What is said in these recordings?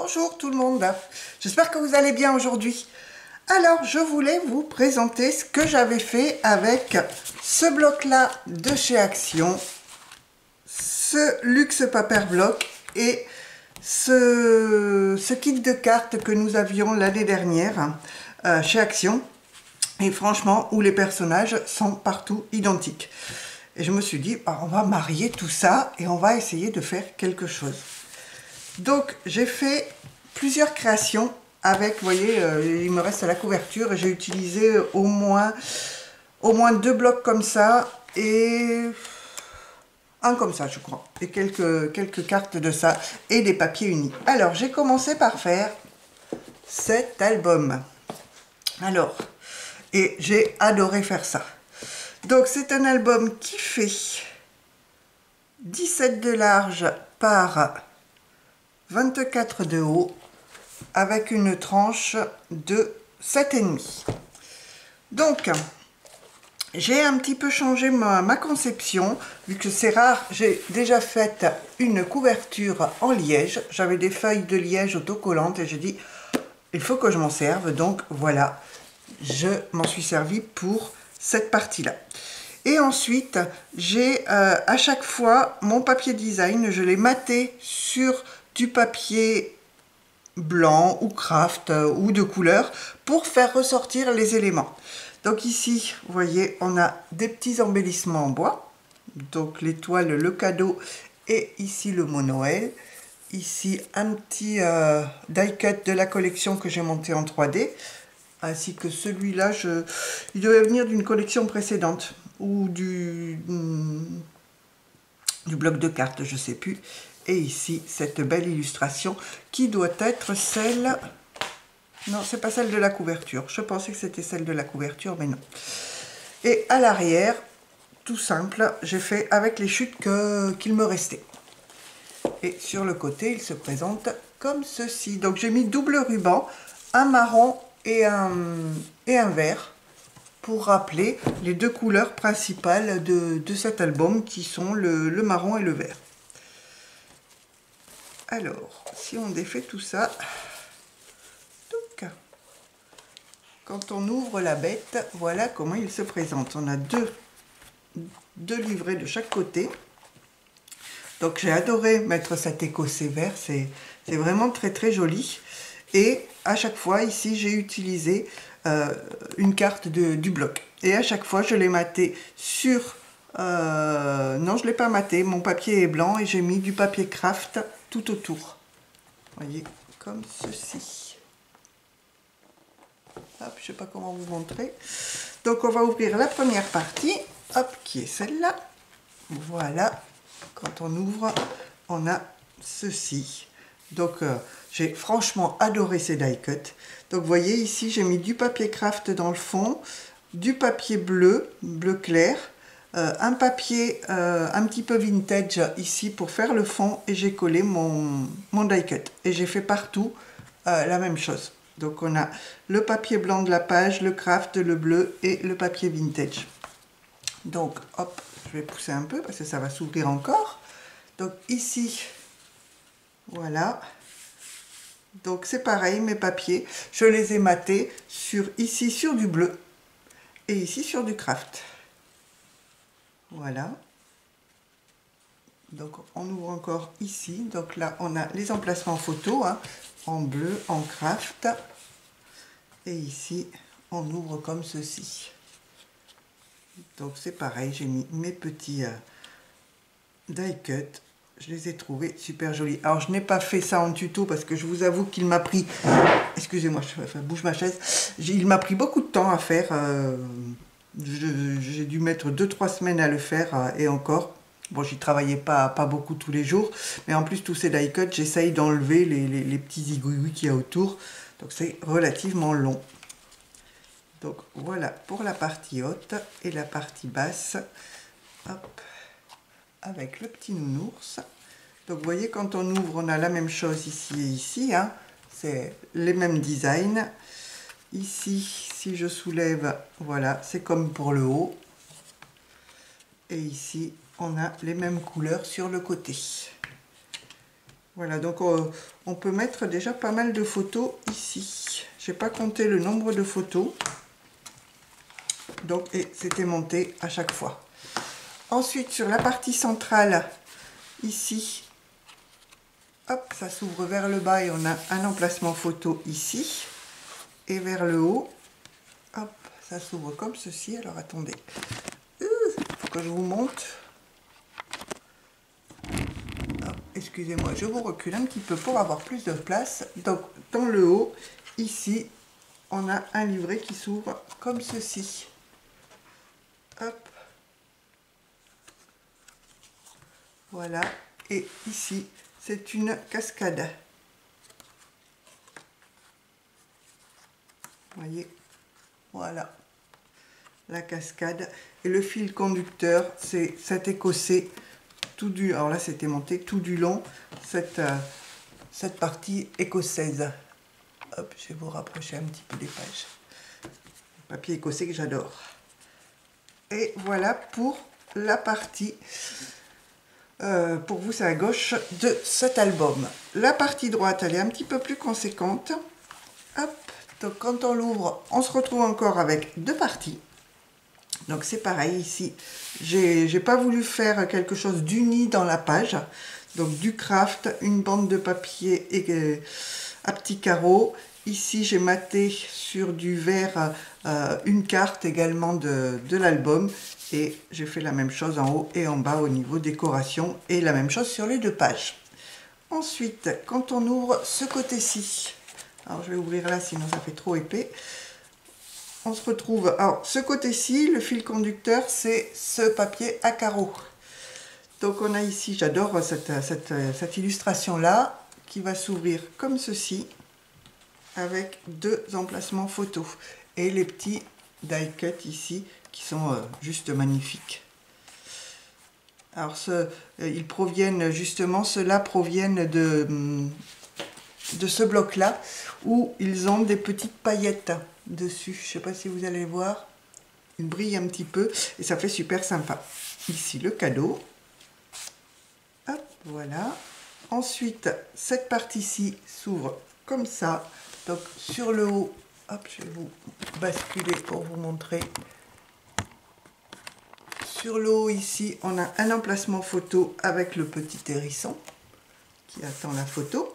Bonjour tout le monde, j'espère que vous allez bien aujourd'hui. Alors je voulais vous présenter ce que j'avais fait avec ce bloc là de chez Action, ce Luxe Paper Block et ce kit de cartes que nous avions l'année dernière chez Action. Et franchement, où les personnages sont partout identiques. Et je me suis dit, on va marier tout ça et on va essayer de faire quelque chose. Donc j'ai fait plusieurs créations avec, vous voyez, il me reste la couverture et j'ai utilisé au moins 2 blocs comme ça et un comme ça je crois, et quelques cartes de ça et des papiers unis. Alors j'ai commencé par faire cet album. Alors, et j'ai adoré faire ça. Donc c'est un album qui fait 17 de large par 24 de haut avec une tranche de 7,5. Donc j'ai un petit peu changé ma conception, vu que c'est rare. J'ai déjà fait une couverture en liège, j'avais des feuilles de liège autocollantes et j'ai dit il faut que je m'en serve, donc voilà, je m'en suis servi pour cette partie là. Et ensuite j'ai à chaque fois mon papier design, je l'ai maté sur du papier blanc ou craft ou de couleur pour faire ressortir les éléments. Donc ici vous voyez, on a des petits embellissements en bois, donc l'étoile, le cadeau, et ici le mot Noël. Ici un petit die cut de la collection que j'ai monté en 3D, ainsi que celui-là, il devait venir d'une collection précédente ou du bloc de cartes, je sais plus. Et ici cette belle illustration qui doit être celle, non c'est pas celle de la couverture, je pensais que c'était celle de la couverture mais non. Et à l'arrière, tout simple, j'ai fait avec les chutes qu'il me restait. Et sur le côté il se présente comme ceci. Donc j'ai mis double ruban, un marron et un vert, pour rappeler les deux couleurs principales de cet album qui sont le marron et le vert. Alors, si on défait tout ça, donc, quand on ouvre la bête, voilà comment il se présente. On a deux livrets de chaque côté. Donc j'ai adoré mettre cet écossais vert, c'est vraiment très très joli. Et à chaque fois ici j'ai utilisé une carte du bloc. Et à chaque fois je l'ai maté sur... non, je ne l'ai pas maté, mon papier est blanc et j'ai mis du papier craft tout autour. Vous voyez, comme ceci. Hop, je ne sais pas comment vous montrer. Donc on va ouvrir la première partie, hop, qui est celle-là. Voilà, quand on ouvre, on a ceci. Donc j'ai franchement adoré ces die cut. Donc vous voyez ici j'ai mis du papier craft dans le fond, du papier bleu clair, un papier un petit peu vintage ici pour faire le fond, et j'ai collé mon die cut. Et j'ai fait partout la même chose. Donc on a le papier blanc de la page, le craft, le bleu et le papier vintage. Donc hop, je vais pousser un peu parce que ça va s'ouvrir encore. Donc ici, voilà. Donc c'est pareil, mes papiers, je les ai matés ici sur du bleu et ici sur du craft. Voilà. Donc on ouvre encore ici. Donc là on a les emplacements photos, hein, en bleu, en craft. Et ici on ouvre comme ceci. Donc c'est pareil, j'ai mis mes petits die cut. Je les ai trouvés super jolis. Alors je n'ai pas fait ça en tuto parce que je vous avoue qu'il m'a pris, excusez-moi, je bouge ma chaise, il m'a pris beaucoup de temps à faire. J'ai dû mettre 2-3 semaines à le faire, et encore. Bon, j'y travaillais pas beaucoup tous les jours, mais en plus tous ces die cuts, j'essaye d'enlever les petits zigouigouis qu'il y a autour, donc c'est relativement long. Donc voilà pour la partie haute, et la partie basse, hop, avec le petit nounours. Donc vous voyez, quand on ouvre, on a la même chose ici et ici, hein. C'est les mêmes designs. Ici, si je soulève, voilà, c'est comme pour le haut. Et ici, on a les mêmes couleurs sur le côté. Voilà, donc on peut mettre déjà pas mal de photos ici. J'ai pas compté le nombre de photos. Donc, et c'était monté à chaque fois. Ensuite, sur la partie centrale, ici, hop, ça s'ouvre vers le bas et on a un emplacement photo ici. Et vers le haut, hop, ça s'ouvre comme ceci. Alors, attendez, faut que je vous montre. Excusez-moi, je vous recule un petit peu pour avoir plus de place. Donc, dans le haut, ici, on a un livret qui s'ouvre comme ceci. Hop. Voilà. Et ici, c'est une cascade. Vous voyez? Voilà. La cascade. Et le fil conducteur, c'est cet écossais tout du... Alors là, c'était monté tout du long, cette partie écossaise. Hop, je vais vous rapprocher un petit peu des pages. Le papier écossais que j'adore. Et voilà pour la partie, pour vous c'est à gauche, de cet album. La partie droite, elle est un petit peu plus conséquente. Hop, donc quand on l'ouvre, on se retrouve encore avec deux parties. Donc c'est pareil ici, j'ai pas voulu faire quelque chose d'uni dans la page. Donc du craft, une bande de papier et, à petits carreaux. Ici j'ai maté sur du vert une carte également de l'album. Et j'ai fait la même chose en haut et en bas au niveau décoration. Et la même chose sur les deux pages. Ensuite, quand on ouvre ce côté-ci, alors je vais ouvrir là sinon ça fait trop épais. On se retrouve, alors ce côté-ci, le fil conducteur, c'est ce papier à carreaux. Donc on a ici, j'adore cette illustration-là, qui va s'ouvrir comme ceci, avec deux emplacements photos. Et les petits die cut ici, qui sont juste magnifiques. Alors ils proviennent justement, ceux-là proviennent de ce bloc-là, où ils ont des petites paillettes dessus. Je ne sais pas si vous allez voir, il brille un petit peu et ça fait super sympa. Ici le cadeau. Hop, voilà. Ensuite, cette partie-ci s'ouvre comme ça. Donc sur le haut, hop, je vais vous basculer pour vous montrer. Sur le haut ici, on a un emplacement photo avec le petit hérisson qui attend la photo.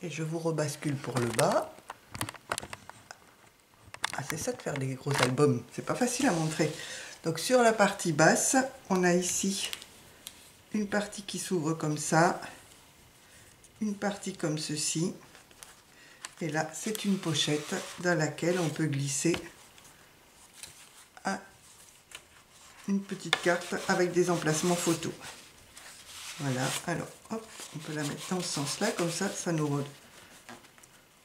Et je vous rebascule pour le bas. Ah, c'est ça de faire des gros albums, c'est pas facile à montrer. Donc sur la partie basse, on a ici une partie qui s'ouvre comme ça, une partie comme ceci, et là c'est une pochette dans laquelle on peut glisser une petite carte avec des emplacements photos. Voilà, alors hop, on peut la mettre dans ce sens-là, comme ça,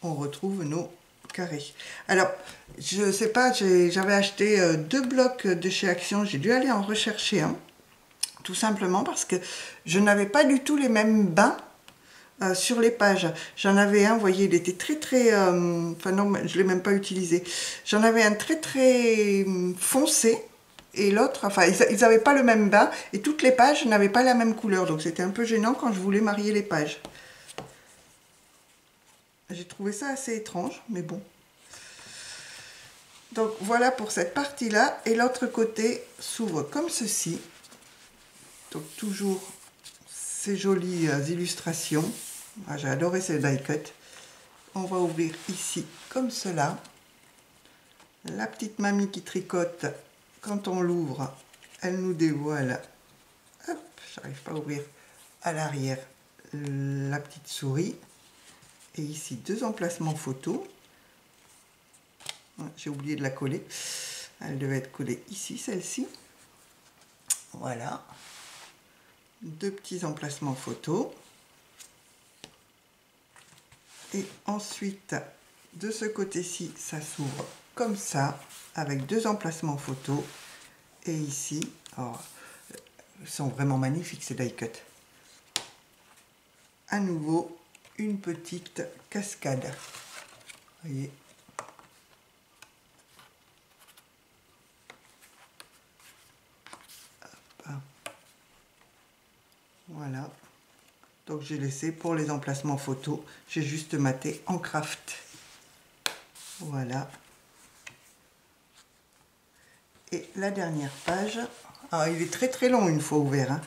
on retrouve nos carrés. Alors, je sais pas, j'avais acheté deux blocs de chez Action, j'ai dû aller en rechercher un, tout simplement parce que je n'avais pas du tout les mêmes bains sur les pages. J'en avais un, vous voyez, il était très enfin non, je l'ai même pas utilisé. J'en avais un très foncé et l'autre, enfin ils n'avaient pas le même bain et toutes les pages n'avaient pas la même couleur, donc c'était un peu gênant quand je voulais marier les pages. J'ai trouvé ça assez étrange, mais bon. Donc voilà pour cette partie-là. Et l'autre côté s'ouvre comme ceci. Donc toujours ces jolies illustrations. Ah, j'ai adoré ces die cut. On va ouvrir ici comme cela. La petite mamie qui tricote, quand on l'ouvre, elle nous dévoile. Hop, j'arrive pas à ouvrir à l'arrière la petite souris. Et ici, deux emplacements photos. J'ai oublié de la coller. Elle devait être collée ici, celle-ci. Voilà. Deux petits emplacements photos. Et ensuite, de ce côté-ci, ça s'ouvre comme ça, avec deux emplacements photos. Et ici, alors, ils sont vraiment magnifiques ces die cut. À nouveau, une petite cascade. Vous voyez. Hop. Voilà. Donc j'ai laissé pour les emplacements photos, j'ai juste maté en craft. Voilà. Et la dernière page, alors il est très très long une fois ouvert, hein,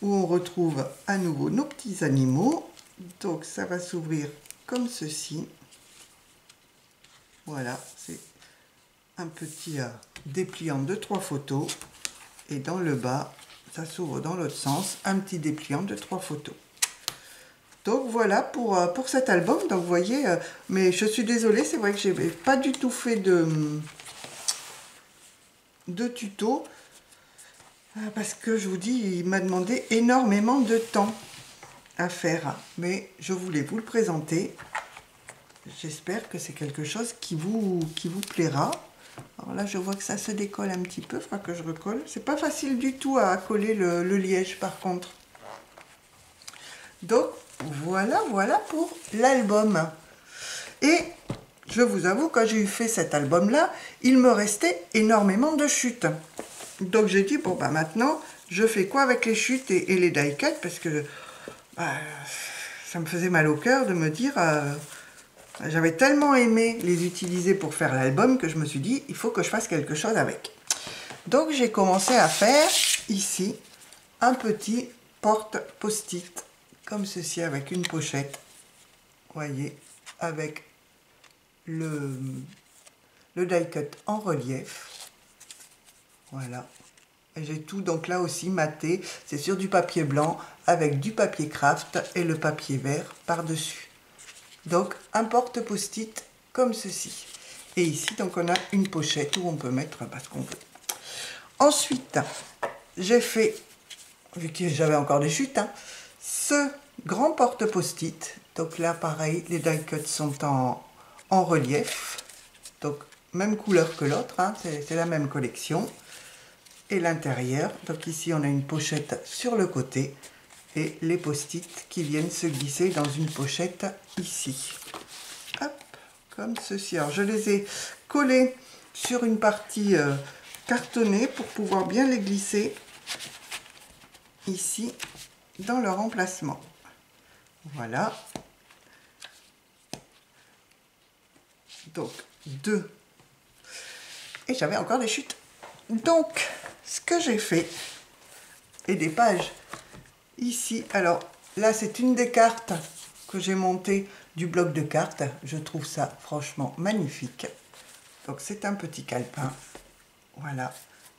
où on retrouve à nouveau nos petits animaux. Donc ça va s'ouvrir comme ceci. Voilà, c'est un petit dépliant de 3 photos. Et dans le bas, ça s'ouvre dans l'autre sens, un petit dépliant de 3 photos. Donc voilà pour cet album. Donc vous voyez, mais je suis désolée, c'est vrai que je n'ai pas du tout fait de tuto. Parce que je vous dis, il m'a demandé énormément de temps à faire. Mais je voulais vous le présenter. J'espère que c'est quelque chose qui vous plaira. Alors là, je vois que ça se décolle un petit peu. Il faudra que je recolle. C'est pas facile du tout à coller le liège par contre. Donc, voilà pour l'album. Et je vous avoue, quand j'ai fait cet album-là, il me restait énormément de chutes. Donc j'ai dit, bon, bah maintenant, je fais quoi avec les chutes et les die-cut, parce que ça me faisait mal au cœur de me dire... j'avais tellement aimé les utiliser pour faire l'album que je me suis dit, il faut que je fasse quelque chose avec. Donc j'ai commencé à faire ici un petit porte post-it, comme ceci, avec une pochette. Vous voyez, avec le die-cut en relief. Voilà. Et j'ai tout donc là aussi maté. C'est sur du papier blanc avec du papier craft et le papier vert par-dessus. Donc un porte post-it comme ceci. Et ici donc on a une pochette où on peut mettre ce qu'on veut. Ensuite, j'ai fait, vu que j'avais encore des chutes, hein, ce grand porte post-it. Donc là pareil, les die cuts sont en relief. Donc même couleur que l'autre, hein, c'est la même collection. Et l'intérieur, donc ici on a une pochette sur le côté. Et les post-it qui viennent se glisser dans une pochette ici. Hop, comme ceci. Alors je les ai collés sur une partie cartonnée pour pouvoir bien les glisser ici dans leur emplacement. Voilà. Donc 2. Et j'avais encore des chutes. Donc ce que j'ai fait, et des pages ici, alors là c'est une des cartes que j'ai montées du bloc de cartes. Je trouve ça franchement magnifique. Donc c'est un petit calepin, voilà,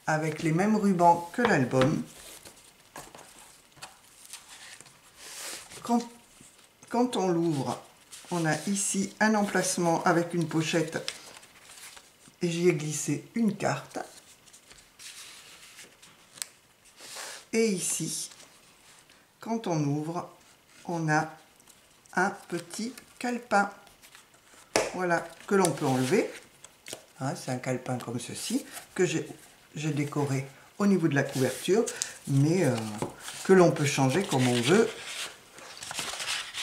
avec les mêmes rubans que l'album. Quand on l'ouvre, on a ici un emplacement avec une pochette et j'y ai glissé une carte. Et ici, quand on ouvre, on a un petit calepin, voilà, que l'on peut enlever. Hein, c'est un calepin comme ceci, que j'ai décoré au niveau de la couverture, mais que l'on peut changer comme on veut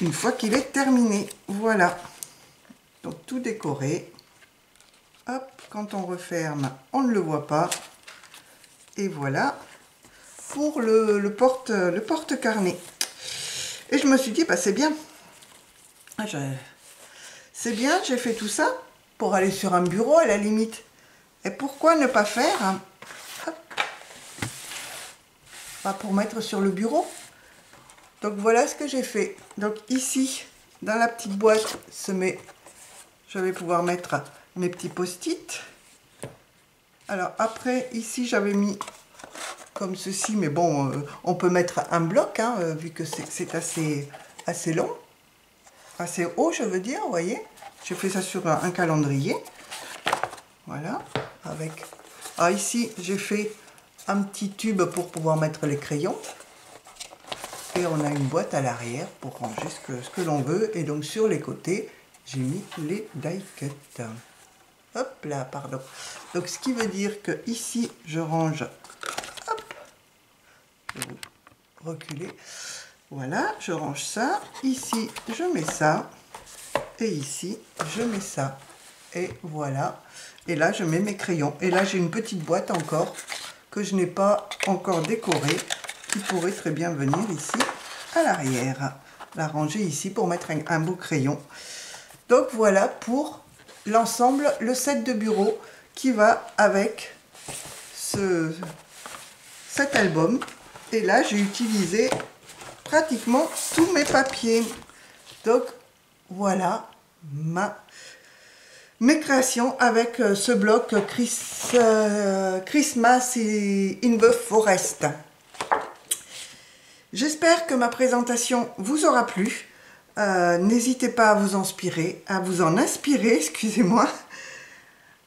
une fois qu'il est terminé. Voilà, donc tout décoré. Hop, quand on referme, on ne le voit pas. Et voilà pour le porte-carnet. Et je me suis dit, bah, c'est bien. C'est bien, j'ai fait tout ça pour aller sur un bureau à la limite. Et pourquoi ne pas faire pour mettre sur le bureau? Donc voilà ce que j'ai fait. Donc ici, dans la petite boîte, je vais pouvoir mettre mes petits post-it. Alors après, ici, j'avais mis comme ceci, mais bon, on peut mettre un bloc, hein, vu que c'est assez long, assez haut, je veux dire, vous voyez. J'ai fait ça sur un calendrier. Voilà, avec... Ah, ici, j'ai fait un petit tube pour pouvoir mettre les crayons. Et on a une boîte à l'arrière pour ranger ce que l'on veut. Et donc, sur les côtés, j'ai mis les die cut. Hop là, pardon. Donc, ce qui veut dire que ici, je range... Hop, je vais vous reculer. Voilà, je range ça. Ici, je mets ça. Et ici, je mets ça. Et voilà. Et là, je mets mes crayons. Et là, j'ai une petite boîte encore que je n'ai pas encore décorée, qui pourrait très bien venir ici à l'arrière. La ranger ici pour mettre un beau crayon. Donc voilà pour l'ensemble, le set de bureau qui va avec cet album. Et là, j'ai utilisé pratiquement tous mes papiers. Donc voilà mes créations avec ce bloc Christmas in the Forest. J'espère que ma présentation vous aura plu. N'hésitez pas à vous inspirer, excusez-moi,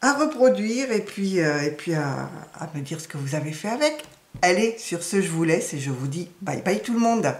à reproduire et puis à me dire ce que vous avez fait avec. Allez, sur ce, je vous laisse et je vous dis bye bye tout le monde.